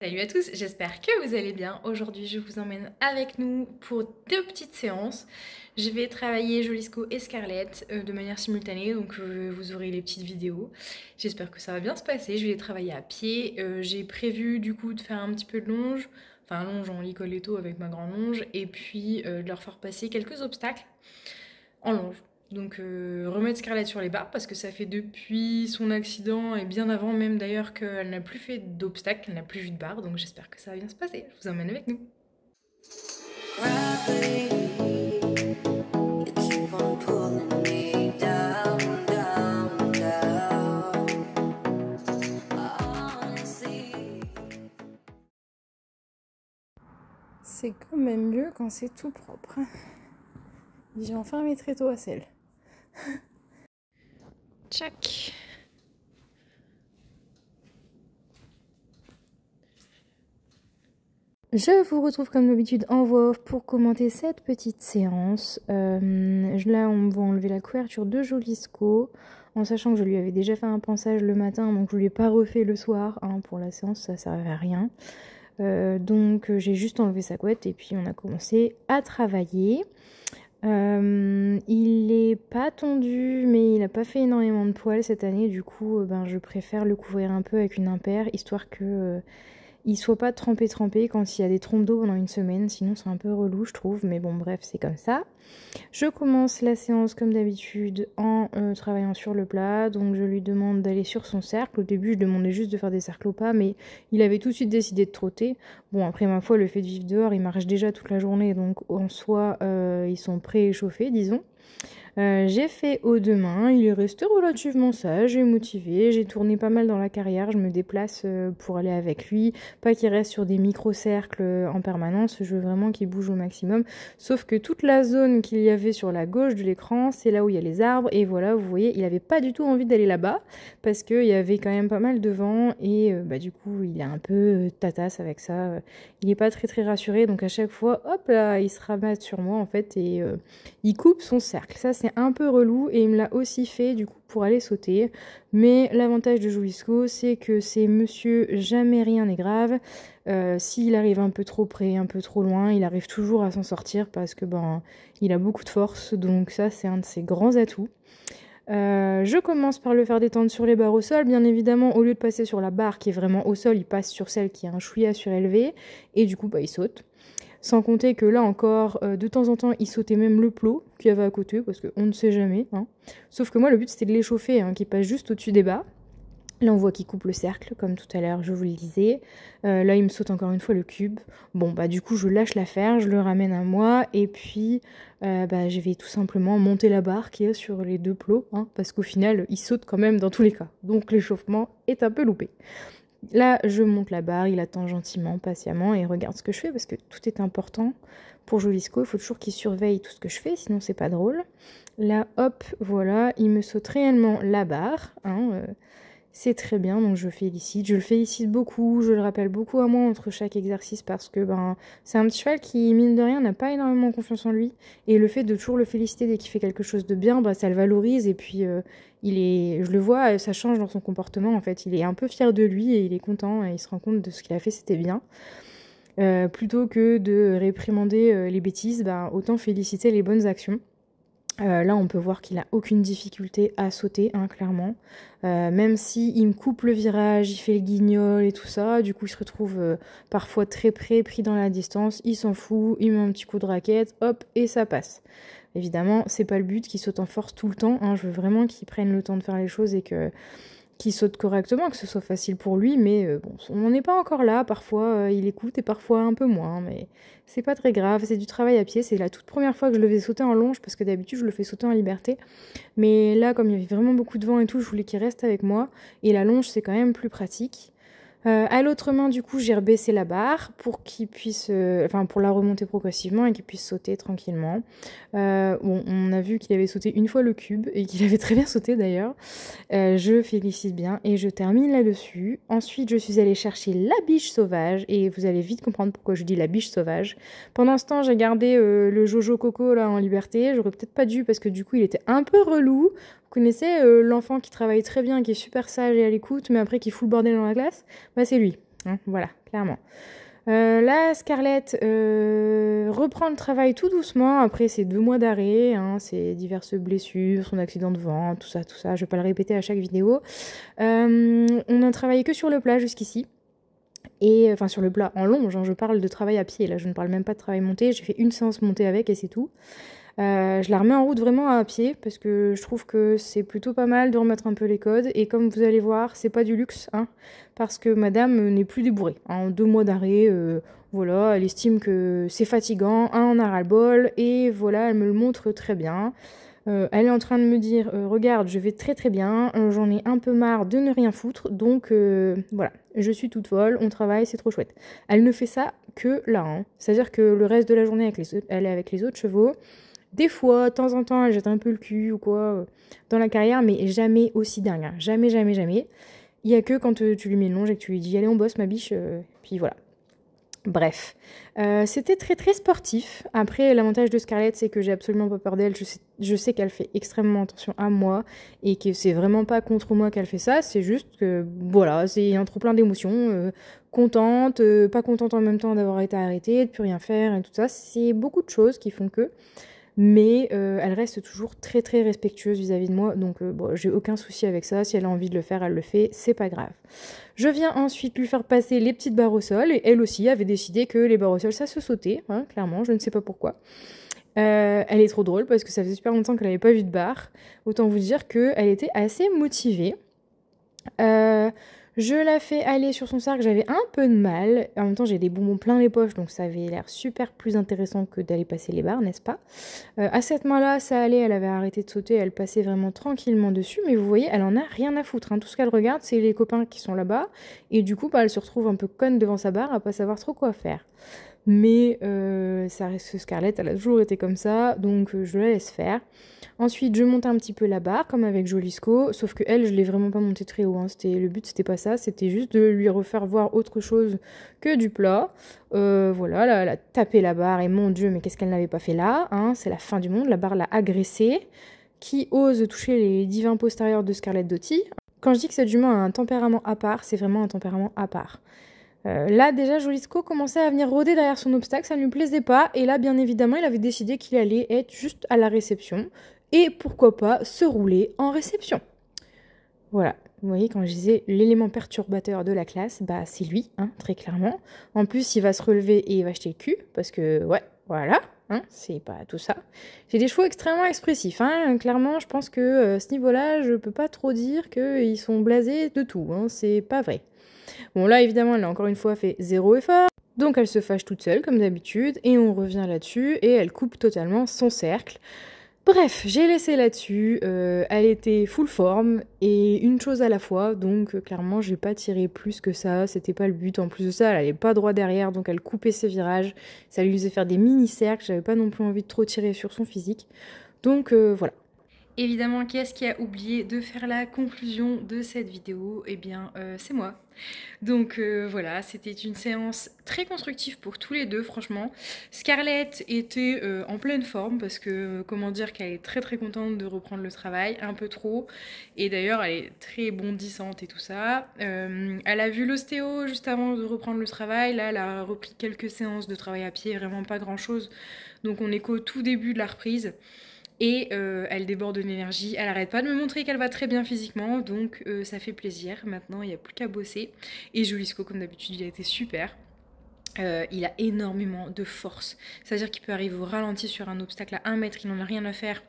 Salut à tous, j'espère que vous allez bien. Aujourd'hui, je vous emmène avec nous pour deux petites séances. Je vais travailler Jolisco et Scarlett de manière simultanée, donc vous aurez les petites vidéos. J'espère que ça va bien se passer. Je vais les travailler à pied. J'ai prévu du coup de faire un petit peu de longe, enfin longe en Licoletto avec ma grande longe, et puis de leur faire passer quelques obstacles en longe. Donc remettre Scarlett sur les barres parce que ça fait depuis son accident et bien avant même d'ailleurs qu'elle n'a plus fait d'obstacles, qu'elle n'a plus vu de barres. Donc j'espère que ça va bien se passer. Je vous emmène avec nous. C'est quand même mieux quand c'est tout propre. J'ai enfin mes tréteaux à sel. Tchac. Je vous retrouve comme d'habitude en voix off pour commenter cette petite séance. Là, on va enlever la couverture de Jolisco, en sachant que je lui avais déjà fait un pansage le matin, donc je ne lui ai pas refait le soir pour la séance, ça ne servait à rien. Donc j'ai juste enlevé sa couette et puis on a commencé à travailler. Il est pas tondu, mais il n'a pas fait énormément de poils cette année, du coup je préfère le couvrir un peu avec une impaire, histoire que il soit pas trempé quand il y a des trompes d'eau pendant une semaine, sinon c'est un peu relou je trouve, mais bon bref c'est comme ça. Je commence la séance comme d'habitude en travaillant sur le plat, donc je lui demande d'aller sur son cercle. Au début je demandais juste de faire des cercles au pas, mais il avait tout de suite décidé de trotter. Bon après ma foi le fait de vivre dehors, il marche déjà toute la journée, donc en soi ils sont prééchauffés disons. J'ai fait haut de main, il est resté relativement sage et motivé, j'ai tourné pas mal dans la carrière, je me déplace pour aller avec lui, pas qu'il reste sur des micro-cercles en permanence, je veux vraiment qu'il bouge au maximum, sauf que toute la zone qu'il y avait sur la gauche de l'écran, c'est là où il y a les arbres, et voilà, vous voyez, il avait pas du tout envie d'aller là-bas, parce qu'il y avait quand même pas mal de vent, et du coup, il est un peu tatasse avec ça, il est pas très rassuré, donc à chaque fois, hop là, il se ramasse sur moi en fait, et il coupe son cercle, ça c'est un peu relou et il me l'a aussi fait du coup pour aller sauter. Mais l'avantage de Jolisco, c'est que c'est monsieur jamais rien n'est grave. S'il arrive un peu trop près, un peu trop loin, il arrive toujours à s'en sortir parce que il a beaucoup de force. Donc ça c'est un de ses grands atouts. Je commence par le faire descendre sur les barres au sol, bien évidemment, au lieu de passer sur la barre qui est vraiment au sol, il passe sur celle qui est un chouïa surélevée et du coup il saute. Sans compter que là encore, de temps en temps, il sautait même le plot qu'il y avait à côté, parce qu'on ne sait jamais. Sauf que moi, le but, c'était de l'échauffer, qu'il passe juste au-dessus des bas. Là, on voit qu'il coupe le cercle, comme tout à l'heure, je vous le disais. Là, il me saute encore une fois le cube. Bon, du coup, je lâche l'affaire, je le ramène à moi, et puis, je vais tout simplement monter la barre qui est sur les deux plots, parce qu'au final, il saute quand même dans tous les cas. Donc, l'échauffement est un peu loupé. Là, je monte la barre, il attend gentiment, patiemment, et regarde ce que je fais, parce que tout est important pour Jolisco. Il faut toujours qu'il surveille tout ce que je fais, sinon c'est pas drôle. Là, hop, voilà, il me saute réellement la barre. C'est très bien, donc je le félicite beaucoup, je le rappelle beaucoup à moi entre chaque exercice, parce que c'est un petit cheval qui, mine de rien, n'a pas énormément confiance en lui, et le fait de toujours le féliciter dès qu'il fait quelque chose de bien, ça le valorise, et puis je le vois, ça change dans son comportement en fait, il est un peu fier de lui, et il est content, et il se rend compte de ce qu'il a fait, c'était bien. Plutôt que de réprimander les bêtises, autant féliciter les bonnes actions. Là, on peut voir qu'il n'a aucune difficulté à sauter, clairement. Même si il me coupe le virage, il fait le guignol et tout ça, du coup, il se retrouve parfois très près, pris dans la distance. Il s'en fout, il met un petit coup de raquette, hop, et ça passe. Évidemment, c'est pas le but qu'il saute en force tout le temps. Je veux vraiment qu'il prenne le temps de faire les choses et qu'il saute correctement, que ce soit facile pour lui, mais on n'en est pas encore là, parfois il écoute et parfois un peu moins, mais c'est pas très grave, c'est du travail à pied, c'est la toute première fois que je le fais sauter en longe, parce que d'habitude je le fais sauter en liberté, mais là comme il y avait vraiment beaucoup de vent et tout, je voulais qu'il reste avec moi, et la longe c'est quand même plus pratique. À l'autre main, du coup, j'ai rebaissé la barre pour qu'il puisse, pour la remonter progressivement et qu'il puisse sauter tranquillement. On a vu qu'il avait sauté une fois le cube et qu'il avait très bien sauté d'ailleurs. Je félicite bien et je termine là-dessus. Ensuite, je suis allée chercher la biche sauvage et vous allez vite comprendre pourquoi je dis la biche sauvage. Pendant ce temps, j'ai gardé le Jojo Coco là en liberté. J'aurais peut-être pas dû parce que du coup, il était un peu relou. Vous connaissez l'enfant qui travaille très bien, qui est super sage et à l'écoute, mais après qui fout le bordel dans la classe? C'est lui. hein, voilà, clairement. Là, Scarlett reprend le travail tout doucement après ces 2 mois d'arrêt, hein, ses diverses blessures, son accident de vent, tout ça, je vais pas le répéter à chaque vidéo. On n'a travaillé que sur le plat jusqu'ici. Et enfin sur le plat en longe, hein, je parle de travail à pied, là je ne parle même pas de travail monté, j'ai fait une séance montée avec et c'est tout. Je la remets en route vraiment à pied parce que je trouve que c'est plutôt pas mal de remettre un peu les codes et comme vous allez voir c'est pas du luxe hein, parce que madame n'est plus débourrée. En 2 mois d'arrêt, voilà, elle estime que c'est fatigant, on en a ras-le-bol et voilà elle me le montre très bien. Elle est en train de me dire regarde je vais très très bien, j'en ai un peu marre de ne rien foutre donc voilà je suis toute folle, on travaille c'est trop chouette. Elle ne fait ça que là, hein. C'est-à-dire que le reste de la journée elle est avec les autres chevaux. Des fois, de temps en temps, elle jette un peu le cul ou quoi dans la carrière, mais jamais aussi dingue. Hein. Jamais, jamais, jamais. Il y a que quand tu lui mets le longe et que tu lui dis allez on bosse ma biche, puis voilà. Bref, c'était très très sportif. Après, l'avantage de Scarlett, c'est que j'ai absolument pas peur d'elle. Je sais qu'elle fait extrêmement attention à moi et que c'est vraiment pas contre moi qu'elle fait ça. C'est juste que voilà, c'est un trop plein d'émotions. Contente, pas contente en même temps d'avoir été arrêtée, de plus rien faire et tout ça. C'est beaucoup de choses qui font que. Mais elle reste toujours très très respectueuse vis-à-vis de moi, donc bon, j'ai aucun souci avec ça, si elle a envie de le faire, elle le fait, c'est pas grave. Je viens ensuite lui faire passer les petites barres au sol, et elle aussi avait décidé que les barres au sol ça se sautait, hein, clairement, je ne sais pas pourquoi. Elle est trop drôle parce que ça faisait super longtemps qu'elle n'avait pas vu de barre, autant vous dire qu'elle était assez motivée. Je la fais aller sur son cercle, j'avais un peu de mal. En même temps, j'ai des bonbons plein les poches, donc ça avait l'air super plus intéressant que d'aller passer les barres, n'est-ce pas? À cette main-là, ça allait, elle avait arrêté de sauter, elle passait vraiment tranquillement dessus, mais vous voyez, elle en a rien à foutre. Hein. Tout ce qu'elle regarde, c'est les copains qui sont là-bas, et du coup, bah, elle se retrouve un peu conne devant sa barre, à pas savoir trop quoi faire. Mais ça reste Scarlett, elle a toujours été comme ça, donc je la laisse faire. Ensuite, je monte un petit peu la barre, comme avec Jolisco, sauf que elle, je l'ai vraiment pas montée très haut. Hein. Le but, c'était pas ça, c'était juste de lui refaire voir autre chose que du plat. Voilà, elle a tapé la barre, et mon Dieu, mais qu'est-ce qu'elle n'avait pas fait là hein. C'est la fin du monde, la barre l'a agressée. Qui ose toucher les divins postérieurs de Scarlett Doty? Quand je dis que cette jument a un tempérament à part, c'est vraiment un tempérament à part. Là, déjà, Jolisco commençait à venir rôder derrière son obstacle, ça ne lui plaisait pas. Et là, bien évidemment, il avait décidé qu'il allait être juste à la réception. Et pourquoi pas se rouler en réception. Voilà, vous voyez, quand je disais l'élément perturbateur de la classe, bah c'est lui, hein, très clairement. En plus, il va se relever et il va jeter le cul, parce que, ouais, voilà, hein, c'est pas tout ça. J'ai des chevaux extrêmement expressifs, hein, clairement, je pense que à ce niveau-là, je peux pas trop dire qu'ils sont blasés de tout, hein, c'est pas vrai. Bon là évidemment elle a encore une fois fait 0 effort, donc elle se fâche toute seule comme d'habitude et on revient là-dessus et elle coupe totalement son cercle. Bref, j'ai laissé là-dessus, elle était full forme et une chose à la fois, donc clairement j'ai pas tiré plus que ça, c'était pas le but. En plus de ça elle allait pas droit derrière donc elle coupait ses virages, ça lui faisait faire des mini-cercles, j'avais pas non plus envie de trop tirer sur son physique, donc voilà. Évidemment, qui est-ce qui a oublié de faire la conclusion de cette vidéo? Eh bien, c'est moi. Donc voilà, c'était une séance très constructive pour tous les deux, franchement. Scarlett était en pleine forme parce que, comment dire, qu'elle est très très contente de reprendre le travail, un peu trop. Et d'ailleurs, elle est très bondissante et tout ça. Elle a vu l'ostéo juste avant de reprendre le travail. Là, elle a repris quelques séances de travail à pied, vraiment pas grand-chose. Donc on est qu'au tout début de la reprise. Et elle déborde de l'énergie, elle arrête pas de me montrer qu'elle va très bien physiquement, donc ça fait plaisir. Maintenant il n'y a plus qu'à bosser. Et Jolisco comme d'habitude il a été super. Il a énormément de force, c'est-à-dire qu'il peut arriver au ralenti sur un obstacle à 1 mètre, il n'en a rien à faire,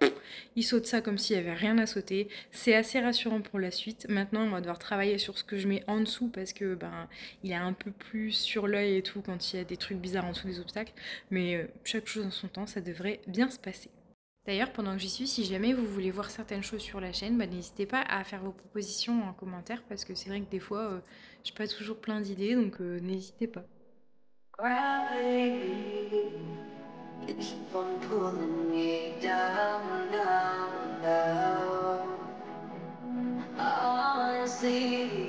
il saute ça comme s'il n'y avait rien à sauter. C'est assez rassurant pour la suite. Maintenant on va devoir travailler sur ce que je mets en dessous parce que ben il est un peu plus sur l'œil et tout quand il y a des trucs bizarres en dessous des obstacles, mais chaque chose en son temps, ça devrait bien se passer. D'ailleurs, pendant que j'y suis, si jamais vous voulez voir certaines choses sur la chaîne, bah, n'hésitez pas à faire vos propositions en commentaire parce que c'est vrai que des fois, j'ai pas toujours plein d'idées, donc n'hésitez pas. Honestly